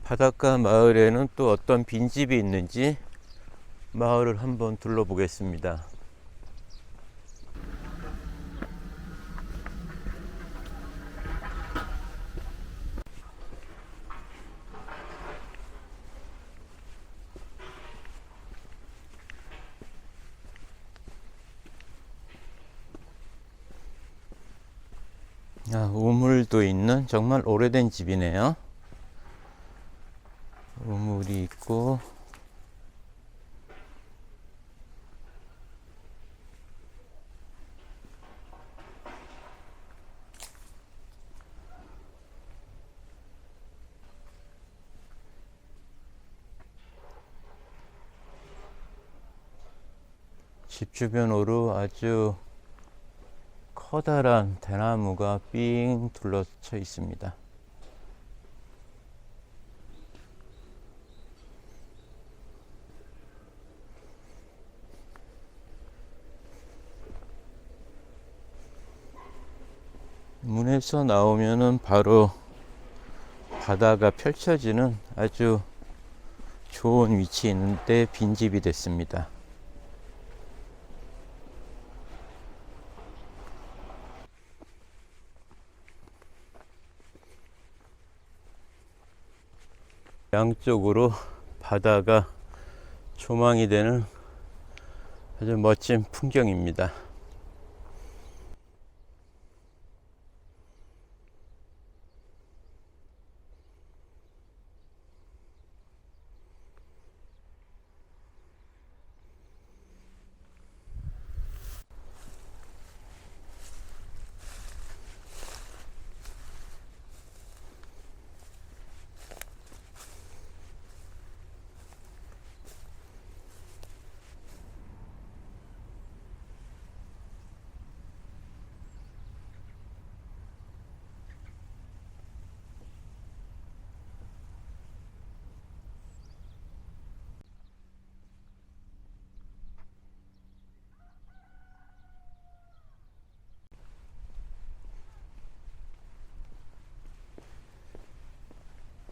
바닷가 마을에는 또 어떤 빈집이 있는지 마을을 한번 둘러보겠습니다. 우물도 있는 정말 오래된 집이네요. 우물이 있고, 집 주변으로 아주 커다란 대나무가 삥 둘러쳐 있습니다. 문에서 나오면은 바로 바다가 펼쳐지는 아주 좋은 위치에 있는데 빈집이 됐습니다. 양쪽으로 바다가 조망이 되는 아주 멋진 풍경입니다.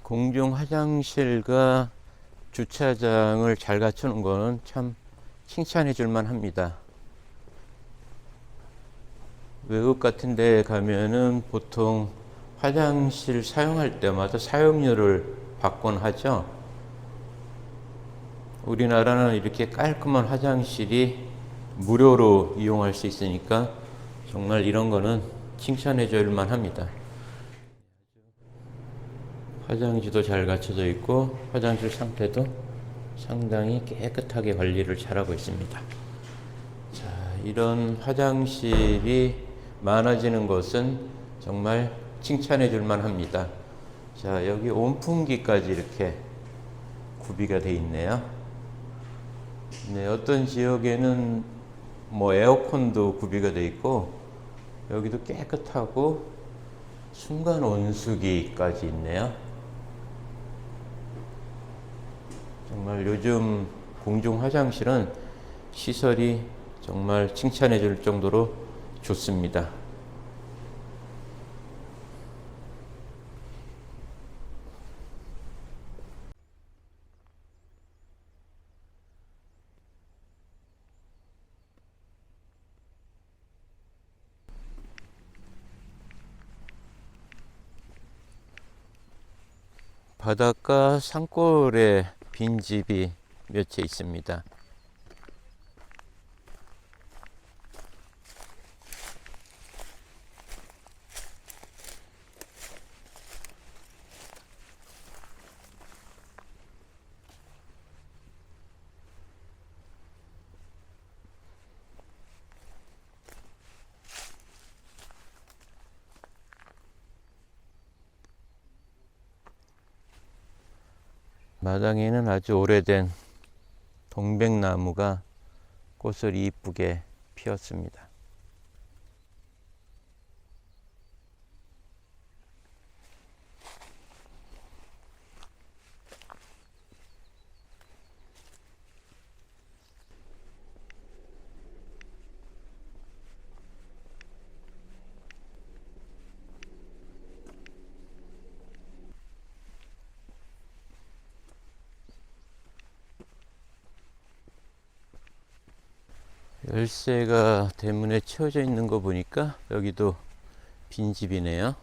공중 화장실과 주차장을 잘 갖추는 거는 참 칭찬해 줄 만합니다. 외국 같은 데 가면은 보통 화장실 사용할 때마다 사용료를 받곤 하죠. 우리나라는 이렇게 깔끔한 화장실이 무료로 이용할 수 있으니까 정말 이런 거는 칭찬해 줄 만합니다. 화장지도 잘 갖춰져 있고 화장실 상태도 상당히 깨끗하게 관리를 잘하고 있습니다. 자, 이런 화장실이 많아지는 것은 정말 칭찬해 줄 만합니다. 자, 여기 온풍기까지 이렇게 구비가 되어 있네요. 네, 어떤 지역에는 에어컨도 구비가 되어 있고 여기도 깨끗하고 순간 온수기까지 있네요. 정말 요즘 공중 화장실은 시설이 정말 칭찬해 줄 정도로 좋습니다. 바닷가 산골에 빈집이 몇 채 있습니다. 마당에는 아주 오래된 동백나무가 꽃을 이쁘게 피웠습니다. 열쇠가 대문에 채워져 있는 거 보니까 여기도 빈집이네요.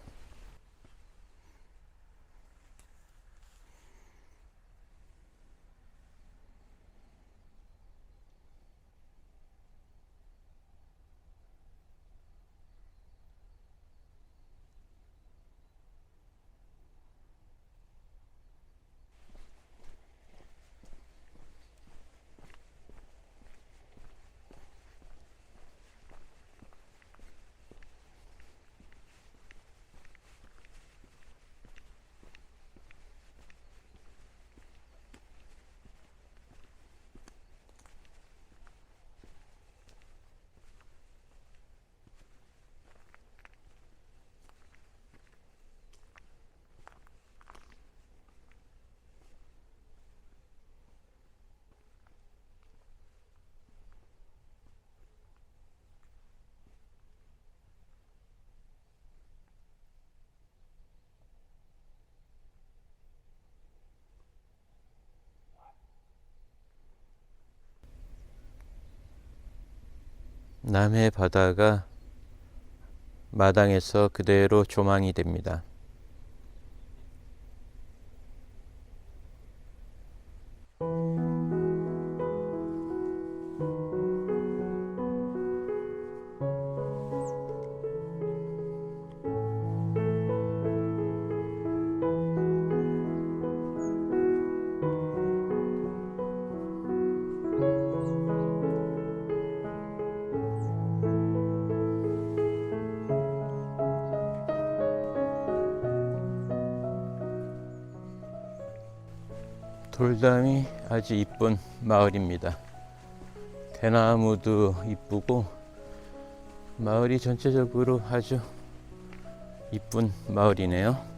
남해 바다가 마당에서 그대로 조망이 됩니다. 돌담이 아주 이쁜 마을입니다. 대나무도 이쁘고 마을이 전체적으로 아주 이쁜 마을이네요.